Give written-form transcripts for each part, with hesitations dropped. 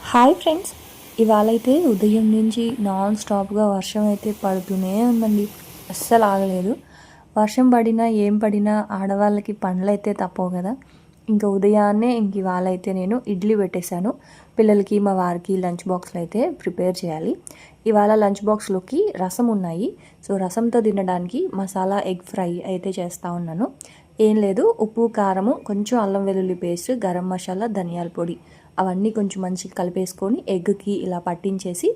Hi friends, ఇవాళైతే ఉదయం నుంచి non స్టాప్గా వర్షం అయితే పడుతూనే ఉందండి. అస్సలు ఆగలేదు. వర్షం పడినా ఏం పడినా ఆడవాళ్ళకి పనులు అయితే తప్పవు కదా. ఇంకా ఉదయాన్నే ఇవాళ అయితే నేను ఇడ్లీ పెట్టేశాను. పిల్లలకి మా వారికి లంచ్ బాక్స్లో అయితే ప్రిపేర్ చేయాలి. ఇవాళ లంచ్ బాక్స్లోకి రసం ఉన్నాయి. సో రసంతో తినడానికి మసాలా ఎగ్ ఫ్రై అయితే చేస్తూ ఉన్నాను. ఏం లేదు, ఉప్పు కారము, కొంచెం అల్లం వెల్లుల్లి పేస్ట్, గరం మసాలా, ధనియాల పొడి అవన్నీ కొంచెం మంచిగా కలిపేసుకొని ఎగ్కి ఇలా పట్టించేసి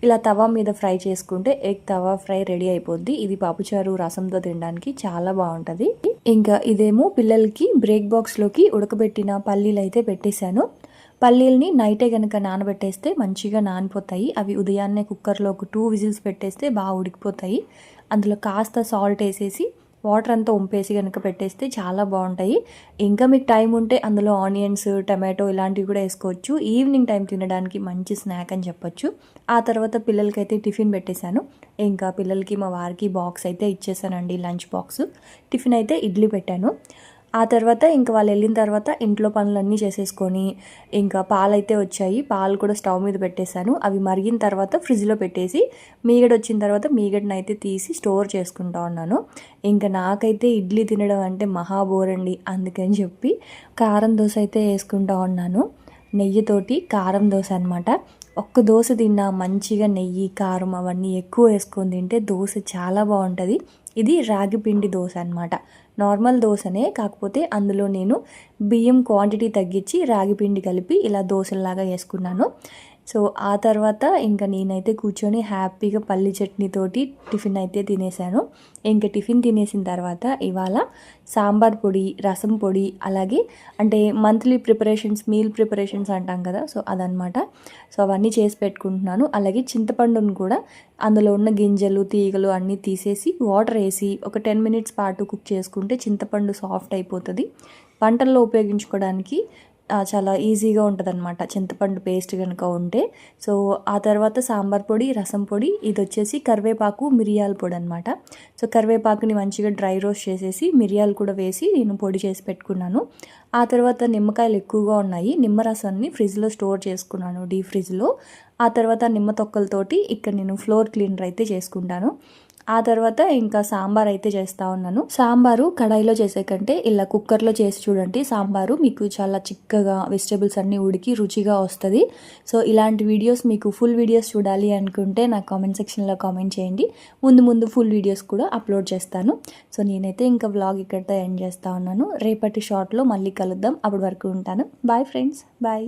ఇలా తవా మీద ఫ్రై చేసుకుంటే ఎగ్ తవా ఫ్రై రెడీ అయిపోద్ది. ఇది పప్పుచారు రసంతో తినడానికి చాలా బాగుంటుంది. ఇంకా ఇదేమో పిల్లలకి బ్రేక్ బాక్స్లోకి ఉడకబెట్టిన పల్లీలు అయితే పెట్టేశాను. పల్లీలని నైటే కనుక నానబెట్టేస్తే మంచిగా నానిపోతాయి. అవి ఉదయాన్నే కుక్కర్లో ఒక 2 విజిల్స్ పెట్టేస్తే బాగా ఉడికిపోతాయి. అందులో కాస్త సాల్ట్ వేసేసి వాటర్ అంతా వంపేసి కనుక పెట్టేస్తే చాలా బాగుంటాయి. ఇంకా మీకు టైం ఉంటే అందులో ఆనియన్స్, టమాటో ఇలాంటివి కూడా వేసుకోవచ్చు. ఈవినింగ్ టైం తినడానికి మంచి స్నాక్ అని చెప్పొచ్చు. ఆ తర్వాత పిల్లలకైతే టిఫిన్ పెట్టేశాను. ఇంకా పిల్లలకి మా వారికి బాక్స్ అయితే ఇచ్చేసానండి, లంచ్ బాక్స్. టిఫిన్ అయితే ఇడ్లీ పెట్టాను. ఆ తర్వాత ఇంకా వాళ్ళు వెళ్ళిన తర్వాత ఇంట్లో పనులన్నీ చేసేసుకొని ఇంకా పాలైతే వచ్చాయి. పాలు కూడా స్టవ్ మీద పెట్టేశాను. అవి మరిగిన తర్వాత ఫ్రిడ్జ్లో పెట్టేసి మీగడ వచ్చిన తర్వాత మీగడని అయితే తీసి స్టోర్ చేసుకుంటా ఉన్నాను. ఇంకా నాకైతే ఇడ్లీ తినడం అంటే మహా బోర్ అండి. అందుకని చెప్పి కారం దోశ అయితే వేసుకుంటా ఉన్నాను. నెయ్యితోటి కారం దోశ అనమాట. ఒక్క దోశ తిన్నా మంచిగా నెయ్యి, కారం అవన్నీ ఎక్కువ వేసుకొని తింటే దోశ చాలా బాగుంటుంది. ఇది రాగి పిండి దోశ అనమాట. నార్మల్ దోశనే, కాకపోతే అందులో నేను బియ్యం క్వాంటిటీ తగ్గించి రాగి పిండి కలిపి ఇలా దోశలాగా వేసుకున్నాను. సో ఆ తర్వాత ఇంకా నేనైతే కూర్చొని హ్యాపీగా పల్లి చట్నీతోటి టిఫిన్ అయితే తినేసాను. ఇంకా టిఫిన్ తినేసిన తర్వాత ఇవాళ సాంబార్ పొడి, రసం పొడి, అలాగే అంటే మంత్లీ ప్రిపరేషన్స్, మీల్ ప్రిపరేషన్స్ అంటాం కదా, సో అదనమాట. సో అవన్నీ చేసి పెట్టుకుంటున్నాను. అలాగే చింతపండును కూడా అందులో ఉన్న గింజలు, తీగలు అన్నీ తీసేసి వాటర్ వేసి ఒక 10 మినిట్స్ పాటు కుక్ చేసుకుంటే చింతపండు సాఫ్ట్ అయిపోతుంది. వంటల్లో ఉపయోగించుకోవడానికి చాలా ఈజీగా ఉంటుందన్నమాట చింతపండు పేస్ట్ కనుక ఉంటే. సో ఆ తర్వాత సాంబార్ పొడి, రసం పొడి, ఇది వచ్చేసి కరివేపాకు, మిరియాల పొడి అనమాట. సో కరివేపాకుని మంచిగా డ్రై రోస్ట్ చేసేసి మిరియాలు కూడా వేసి నేను పొడి చేసి పెట్టుకున్నాను. ఆ తర్వాత నిమ్మకాయలు ఎక్కువగా ఉన్నాయి. నిమ్మరసాన్ని ఫ్రిడ్జ్లో స్టోర్ చేసుకున్నాను, డీప్ ఫ్రిడ్జ్లో. ఆ తర్వాత నిమ్మ తొక్కలతోటి ఇక్కడ నేను ఫ్లోర్ క్లీనర్ అయితే చేసుకుంటాను. ఆ తర్వాత ఇంకా సాంబార్ అయితే చేస్తూ ఉన్నాను. సాంబారు కడాయిలో చేసే కంటే ఇలా కుక్కర్లో చేసి చూడండి. సాంబారు మీకు చాలా చిక్కగా వెజిటేబుల్స్ అన్నీ ఉడికి రుచిగా వస్తుంది. సో ఇలాంటి వీడియోస్ మీకు ఫుల్ వీడియోస్ చూడాలి అనుకుంటే నాకు కామెంట్ సెక్షన్లో కామెంట్ చేయండి. ముందు ఫుల్ వీడియోస్ కూడా అప్లోడ్ చేస్తాను. సో నేనైతే ఇంకా వ్లాగ్ ఇక్కడితో ఎండ్ చేస్తూ ఉన్నాను. రేపటి షార్ట్లో మళ్ళీ కలుద్దాం. అప్పటి వరకు ఉంటాను. Bye friends, bye.